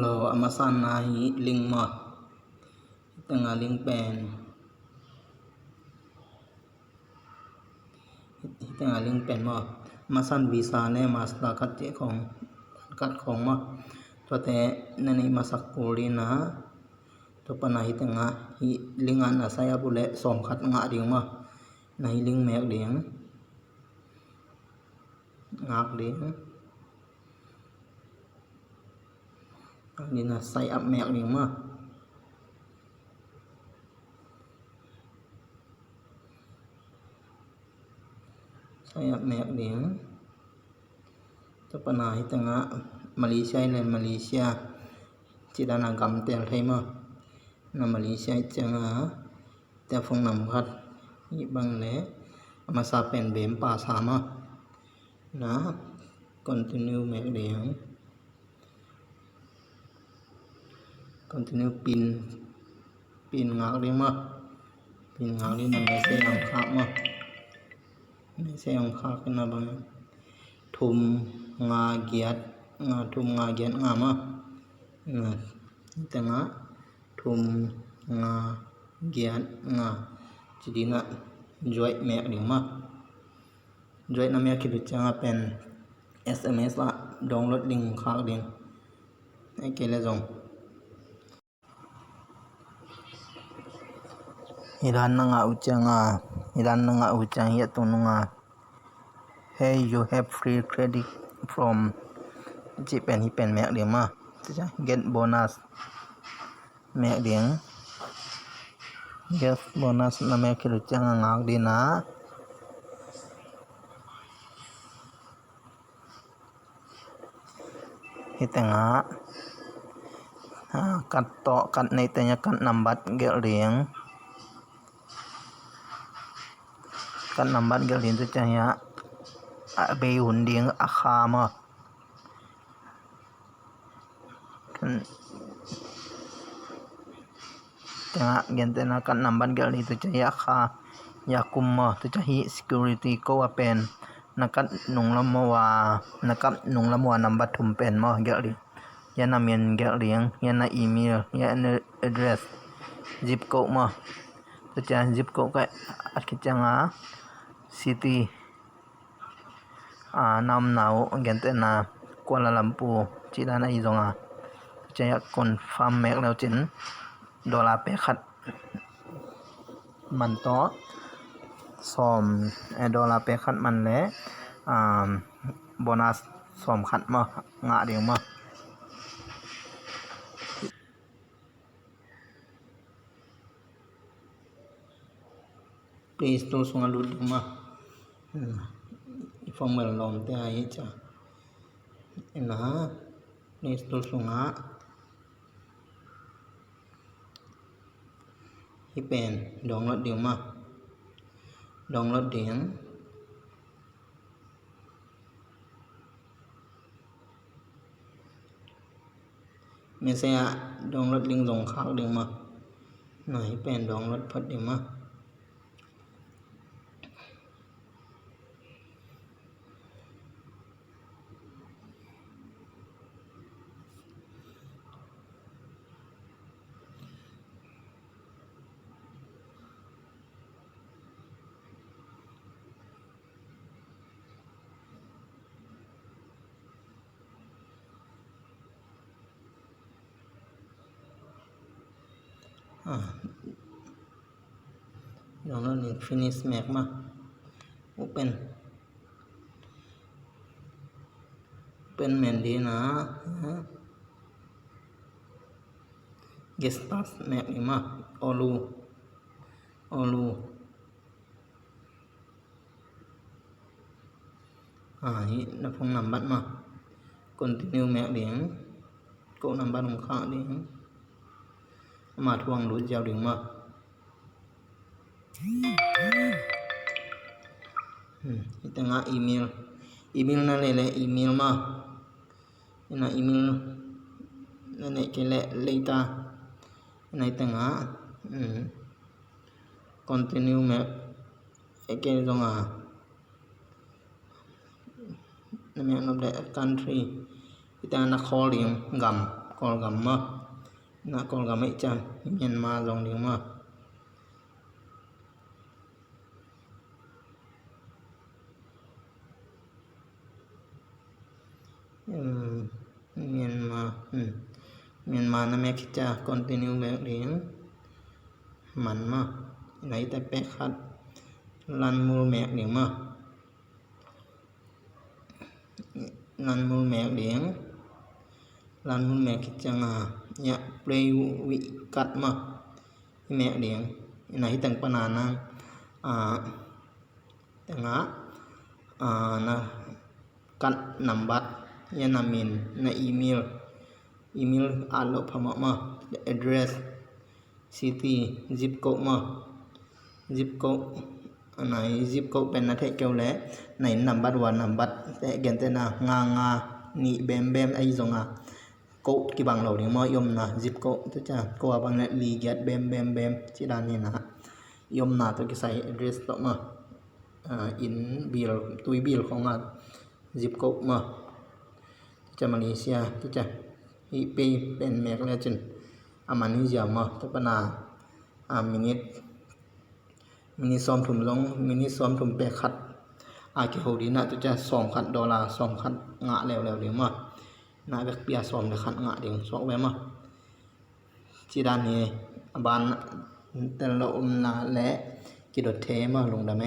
lo amasan na hi link ma tanga link pen tanga link pen ma masan visa ne masla kat che khong kat khong ma to te nani masak puri na to pana hi tanga hi link an asaya bule som khat nga ding ma na hi link mek ding ngak ding ni na sai up mek ding ma saya mek ding to pana hi tanga Malaysia len Malaysia chỉ đã là cầm tiền thêm mà là Malaysia chẳng ta phong nằm khát như bằng lẽ mà sao pen bếm pa sa mà nó continue mẹ điện continue pin ngạc đi mà pin ngạc đi nằm xe ông khác mà xe ông khác cái nào bằng thùng ngà giết thùng ngà giết ngà mà tengah thum nga gian nga jadi na joy mek ding ma joy na mek ki changa pen SMS la download link khak ding ai ke le jong idan na nga uchang ya tu nga hey you have free credit from ji pen hi pen mek ding ma get bonus mẹ điện get bonus là mẹ kêu chẳng ngạc đi ná hi tengah cắt to cắt này tanya cắt number get điện cắt number get điện tu chaya be hun điện akha mà tengah gente na kan namban gal itu caya kha yakum ma tu cahi security ko pen nakat nung lamawa number thum pen ma gal di yana men gal riang yana email yana address zip code ma tu cha zip code ka akchanga city nam nau gente na Kuala Lumpur chỉ là này rồi caya confirm mek leo chin $ไปขัดมันต่อสอม$ไปขัดมันและโบนัสสอมขัดมางะเดียวมาplease to sunga lut ma formal lom te ai cha ina please to sunga hi pen download điều mà download điện mình sẽ download link dòng khác điện mà này pen download phát điện mà download link finish mek ma open men di na get start mek ni ma olu hi na phong number ma continue mek ding ko number ng kha ding mà thuang lối giao điện mà tengah email na lele email ma na email na ne kele leita na tengah continue me eke zonga na me no country kita na calling gam call gam mà na call gam ấy chăng Myanmar dòng tiếng mà Myanmar na mẹ cha continue về tiếng mặn mà lấy tay bé khát lan mua mẹ tiếng mà lan mua mẹ tiếng lan mua mẹ chăng nhẹ play vị cắt mà mẹ tiếng này tầng banana tầng na cắt nằm bắt ya namin na email alo phama ma address city zip code ma zip code này zip code pen na the kêu lẽ này number 1 number te gen te na nga ni bem ai zonga code ki bang lo ni mo yom na zip code to cha ko bang na li get bem chi dan ni na yom na to ki sai address to ma in bill tui bill khong a zip code ma cha Malaysia to cha IPเป็นแม็กแล้วจนมันนี่ยามตปนามินิซ้อมถุมลงมินิซ้อมถุมแปะขัดเกี่ยวดีนะตัวจะ2 ขัด$2 ขัดงะแล้วเดี๋ยวมานาเบกเปียซ้อมเลยขัดงะเดี๋ยวสอกไว้มาจีด้านนี้บานแต่ละนาและกิดเทมาลงได้ไหม